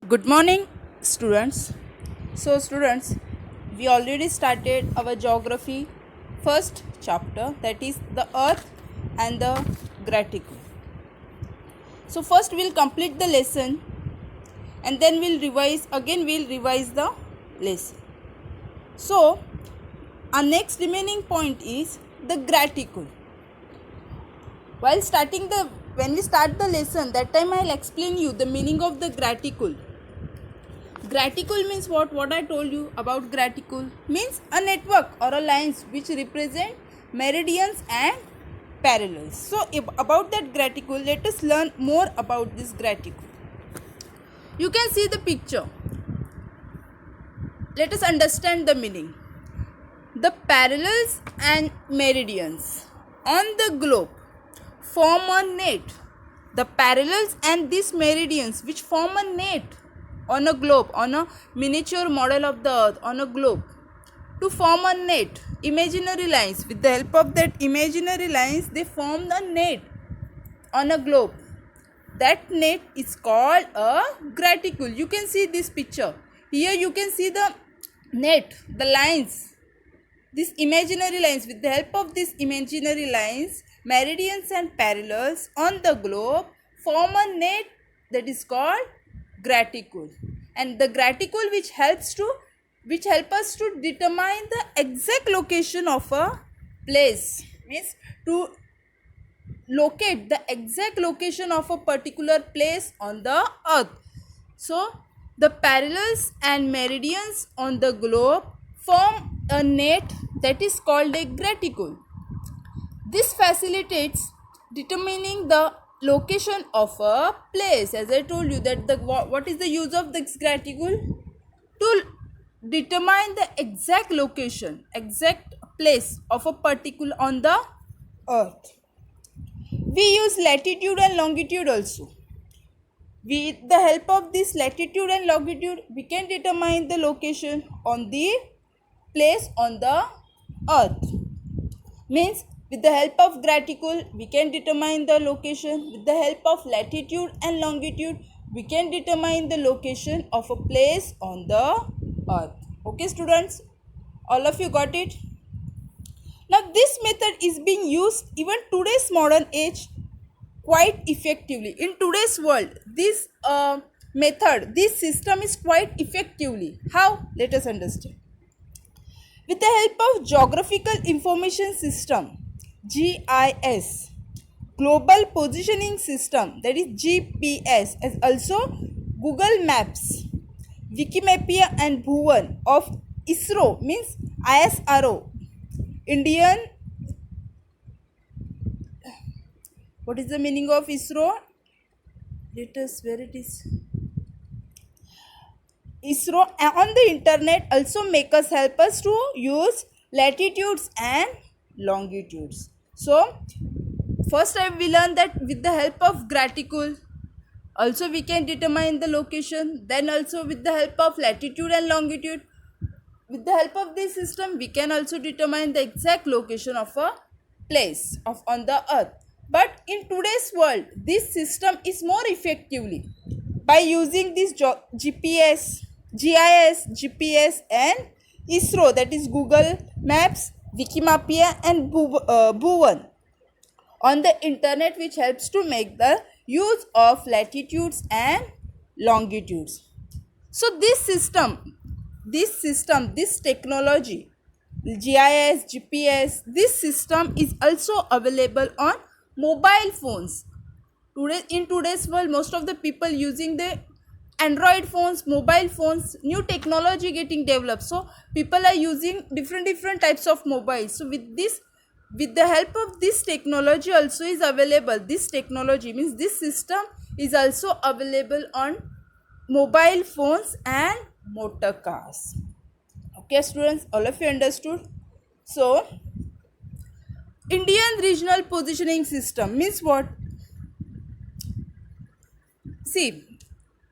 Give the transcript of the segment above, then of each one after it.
Good morning, students. So, students, we already started our geography first chapter, that is the earth and the gratitude. So, first we'll complete the lesson and then we'll revise the lesson. So, our next remaining point is the gratitude. When we start the lesson, that time I'll explain you the meaning of the gratitude. Graticule means what? What I told you about graticule means a network or a lines which represent meridians and parallels. So about that graticule, let us learn more about this graticule. You can see the picture. Let us understand the meaning. The parallels and meridians on the globe form a net. The parallels and these meridians which form a net on a globe, on a miniature model of the earth, on a globe, to form a net, imaginary lines. With the help of that imaginary lines, they form a net on a globe. That net is called a graticule. You can see this picture. Here you can see the net, the lines, these imaginary lines. With the help of these imaginary lines, meridians and parallels on the globe form a net that is called graticule. And the graticule which help us to determine the exact location of a place, means to locate the exact location of a particular place on the earth. So the parallels and meridians on the globe form a net that is called a graticule. This facilitates determining the location of a place. As I told you that what is the use of this graticule? To determine the exact location, exact place of a particular on the earth. We use latitude and longitude also. With the help of this latitude and longitude, we can determine the location on the place on the earth. Means with the help of graticule, we can determine the location. With the help of latitude and longitude, we can determine the location of a place on the earth. Okay, students? All of you got it? Now, this method is being used even today's modern age quite effectively. In today's world, this this system is quite effectively. How? Let us understand. With the help of Geographical Information System, GIS, Global Positioning System, that is GPS, as also Google Maps, Wikimedia and Bhuvan of ISRO, means ISRO, Indian. What is the meaning of ISRO? Let us, where it is. ISRO on the internet also help us to use latitudes and longitudes. So first time we learned that with the help of graticule also we can determine the location. Then also with the help of latitude and longitude, with the help of this system we can also determine the exact location of a place on the earth. But in today's world, this system is more effectively by using this GIS, GPS and ISRO, that is Google Maps, Wikimedia and Bhuvan on the internet, which helps to make the use of latitudes and longitudes. So this technology, GIS, GPS, this system is also available on mobile phones. In today's world, most of the people using the Android phones, mobile phones, new technology getting developed. So people are using different types of mobiles. So with the help of this technology also is available. This technology means this system is also available on mobile phones and motor cars. Okay, students, all of you understood? So Indian regional positioning system means what? See,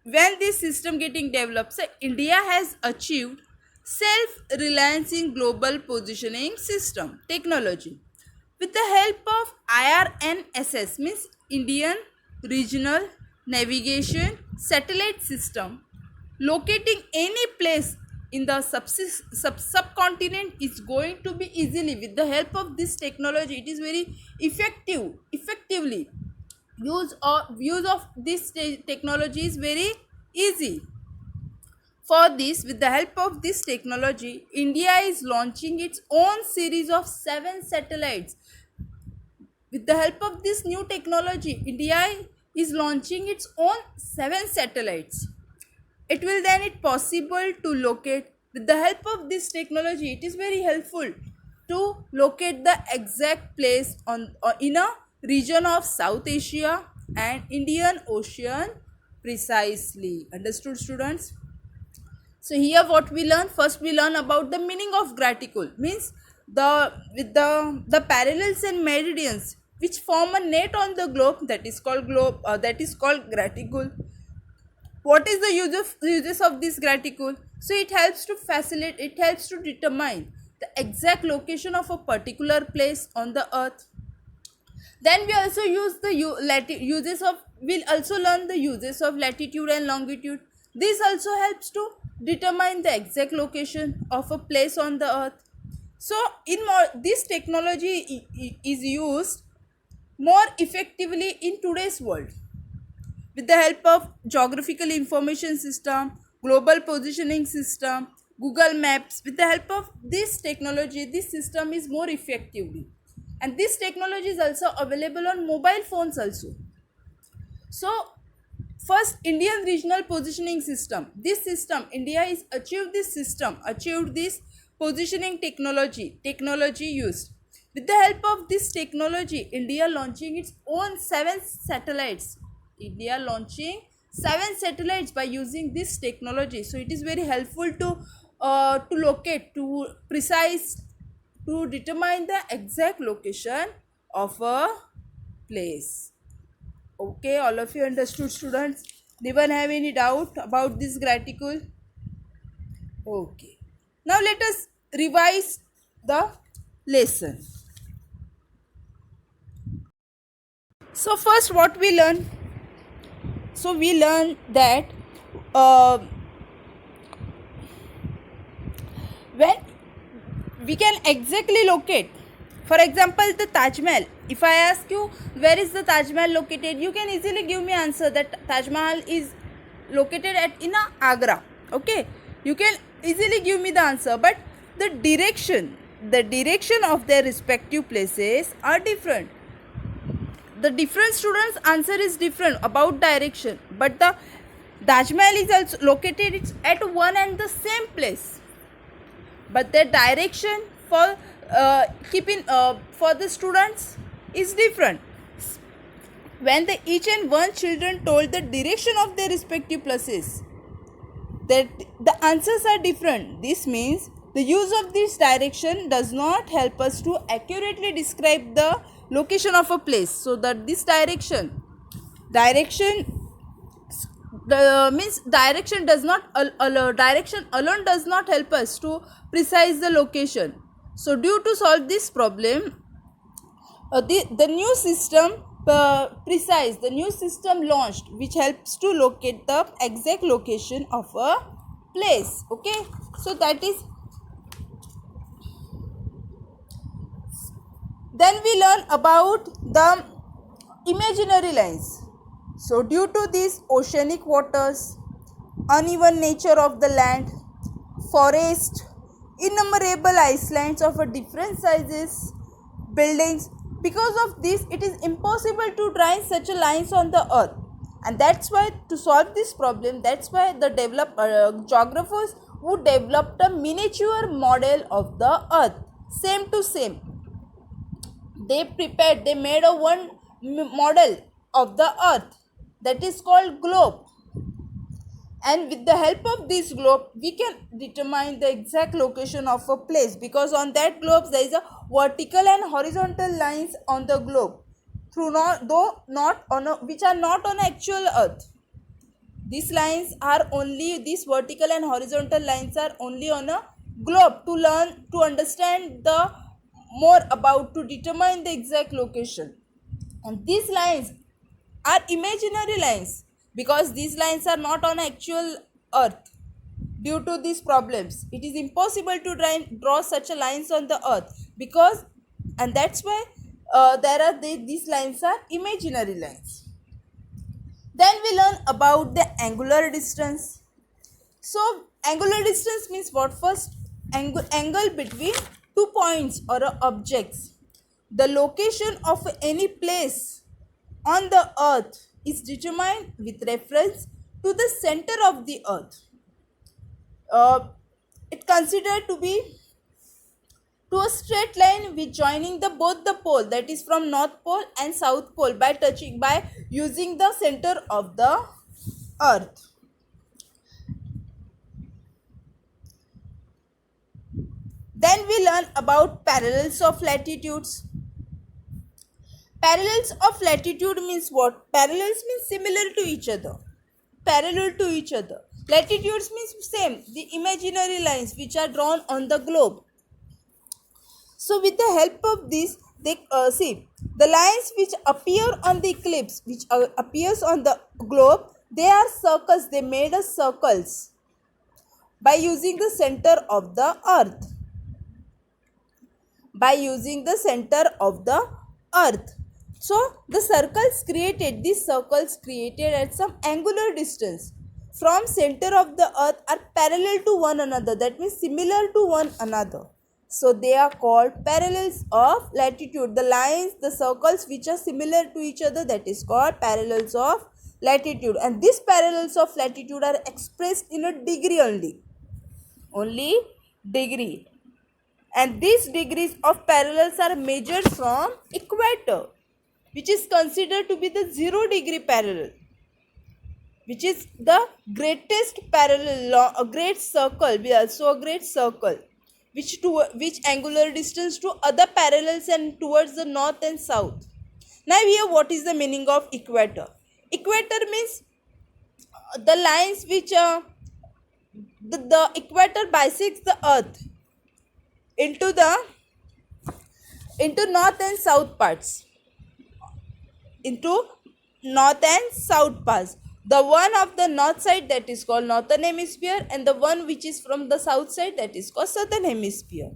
when this system getting developed, so India has achieved self-reliance in global positioning system technology with the help of IRNSS, means Indian Regional Navigation Satellite System. locating any place in the subcontinent is going to be easily with the help of this technology. It is very effectively use of this technology is very easy. For this, with the help of this technology, India is launching its own series of 7 satellites. With the help of this new technology, India is launching its own 7 satellites. It will then it possible to locate with the help of this technology. It is very helpful to locate the exact place on in a region of South Asia and Indian Ocean precisely. Understood, students? So here what we learn, first we learn about the meaning of graticule, means the parallels and meridians which form a net on the globe, that is called graticule. What is the uses of this graticule? So it helps to determine the exact location of a particular place on the earth. Then we also use the uses of, we'll also learn the uses of latitude and longitude. This also helps to determine the exact location of a place on the earth. So this technology is used more effectively in today's world. With the help of geographical information system, global positioning system, Google Maps, with the help of this technology, this system is more effectively. And this technology is also available on mobile phones also. So first, Indian regional positioning system. This system, India is achieved this positioning technology used. With the help of this technology, India launching its own 7 satellites. India launching 7 satellites by using this technology. So it is very helpful to locate, to precise, to determine the exact location of a place. Okay, all of you understood, students? Anyone have any doubt about this graticule? Okay. Now let us revise the lesson. So first what we learn? So we learn that when we can exactly locate, for example, the Taj Mahal. If I ask you where is the Taj Mahal located, you can easily give me answer that Taj Mahal is located in Agra. Okay, you can easily give me the answer, but the direction of their respective places are different. The different students' answer is different about direction, but the Taj Mahal is also located at one and the same place, but the direction for for the students is different. When each and one children told the direction of their respective places, that the answers are different. This means the use of this direction does not help us to accurately describe the location of a place. So that this direction means direction alone does not help us to precise the location. So due to solve this problem, the new system launched, which helps to locate the exact location of a place. Okay, so that is. Then we learn about the imaginary lines. So due to these oceanic waters, uneven nature of the land, forest, innumerable islands of a different sizes, buildings, because of this it is impossible to draw such a lines on the earth. And that's why, to solve this problem, that's why the geographers who developed a miniature model of the earth, same to same. They made a one model of the earth, that is called globe. And with the help of this globe, we can determine the exact location of a place, because on that globe there is a vertical and horizontal lines on the globe, which are not on actual earth. These vertical and horizontal lines are only on a globe, to understand the more about, to determine the exact location. And these lines are imaginary lines, because these lines are not on actual earth. Due to these problems, it is impossible to draw such a lines on the earth, because, and that's why these lines are imaginary lines. Then we learn about the angular distance. So angular distance means what? First, angle between two points or objects. The location of any place on the earth is determined with reference to the center of the earth. It considered to be to a straight line which joining the both the pole, that is from north pole and south pole, by using the center of the earth. Then we learn about parallels of latitudes. Parallels of latitude means what? Parallels means similar to each other, parallel to each other. Latitudes means same, the imaginary lines which are drawn on the globe. So with the help of this, they see the lines which appear on the eclipse, which appears on the globe, they are circles. They made us circles by using the center of the earth. By using the center of the earth. So the circles created, these circles created at some angular distance from center of the earth are parallel to one another. That means similar to one another. So they are called parallels of latitude. The lines, the circles which are similar to each other, that is called parallels of latitude. And these parallels of latitude are expressed in a degree only. Only degree. And these degrees of parallels are measured from equator, which is considered to be the 0-degree parallel, which is the greatest parallel, a great circle, also a great circle, which angular distance to other parallels and towards the north and south. Now here, what is the meaning of equator? Equator means the lines which the equator bisects the earth into north and south parts, into north and south parts. The one of the north side, that is called northern hemisphere, and the one which is from the south side, that is called southern hemisphere.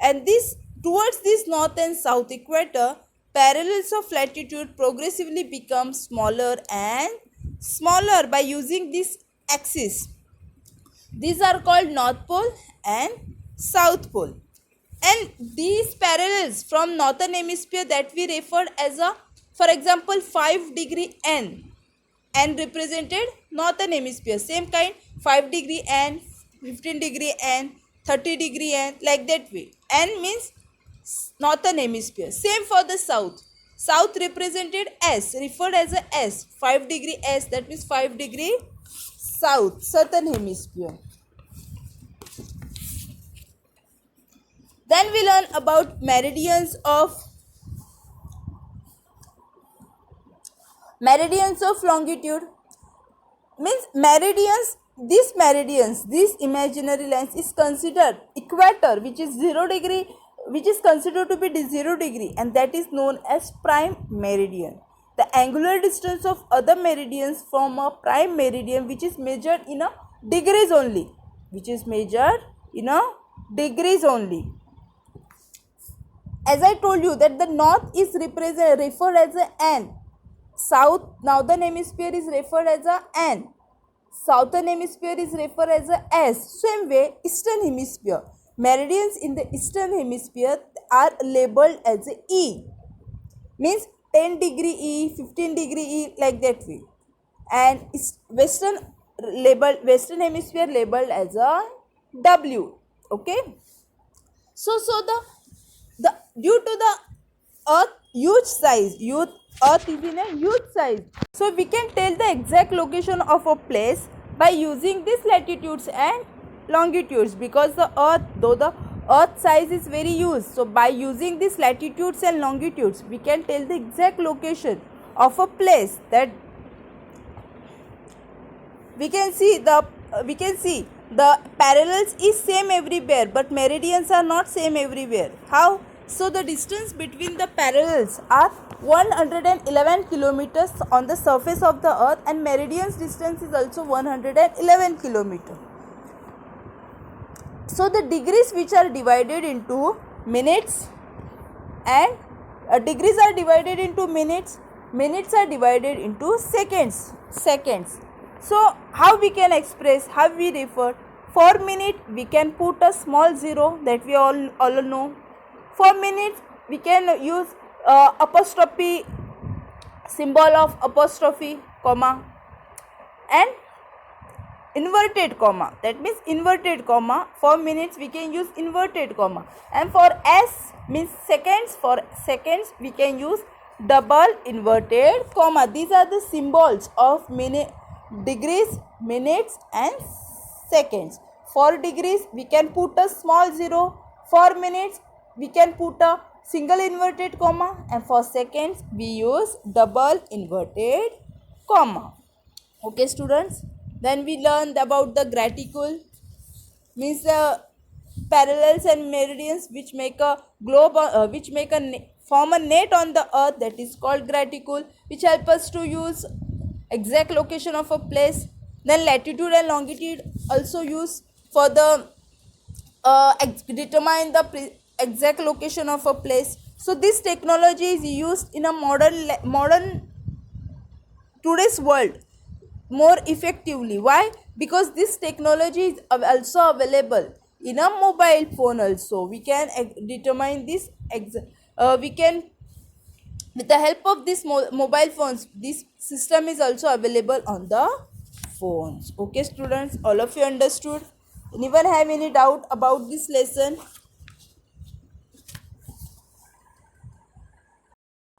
And this, towards this north and south equator, parallels of latitude progressively become smaller and smaller by using this axis. These are called north pole and south pole. And these parallels from northern hemisphere that we referred as a, for example, 5-degree N represented northern hemisphere. Same kind, 5-degree N, 15-degree N, 30-degree N, like that way. N means northern hemisphere. Same for the south. South represented S, referred as a S, 5-degree S, that means 5-degree south, southern hemisphere. Then we learn about meridians of longitude. Means meridians, these imaginary lines is considered equator, which is 0-degree, which is considered to be 0-degree, and that is known as prime meridian. The angular distance of other meridians form a prime meridian, which is measured in a degrees only. As I told you that the north is referred as a N. Northern hemisphere is referred as a N. Southern hemisphere is referred as a S. Same way, eastern hemisphere. Meridians in the eastern hemisphere are labeled as a E. Means 10-degree E, 15-degree E, like that way. And western hemisphere labeled as a W. Okay. So the due to the earth huge size, earth is in a huge size, so we can tell the exact location of a place by using these latitudes and longitudes, because the earth size is very huge. So by using these latitudes and longitudes, we can tell the exact location of a place. That we can see the parallels is same everywhere, but meridians are not same everywhere. How? So the distance between the parallels are 111 kilometers on the surface of the earth, and meridian's distance is also 111 kilometers. So the degrees which are divided into minutes and degrees are divided into minutes, minutes are divided into seconds. So how we can express, how we refer? For minute we can put a small zero, that we all know. For minutes we can use apostrophe, symbol of apostrophe, comma, and inverted comma, that means inverted comma. For minutes we can use inverted comma, and for s means seconds, for seconds we can use double inverted comma. These are the symbols of minute, degrees, minutes and seconds. For degrees we can put a small zero, for minutes we can put a single inverted comma, and for seconds we use double inverted comma. Okay students, then we learned about the graticule, means the parallels and meridians which make a globe, form a net on the earth, that is called graticule, which help us to use exact location of a place. Then latitude and longitude also use for the determine the exact location of a place. So this technology is used in a modern today's world more effectively. Why? Because this technology is also available in a mobile phone also. We can determine this we can, with the help of this mobile phones, this system is also available on the phones. Okay students, all of you understood? Anyone have any doubt about this lesson?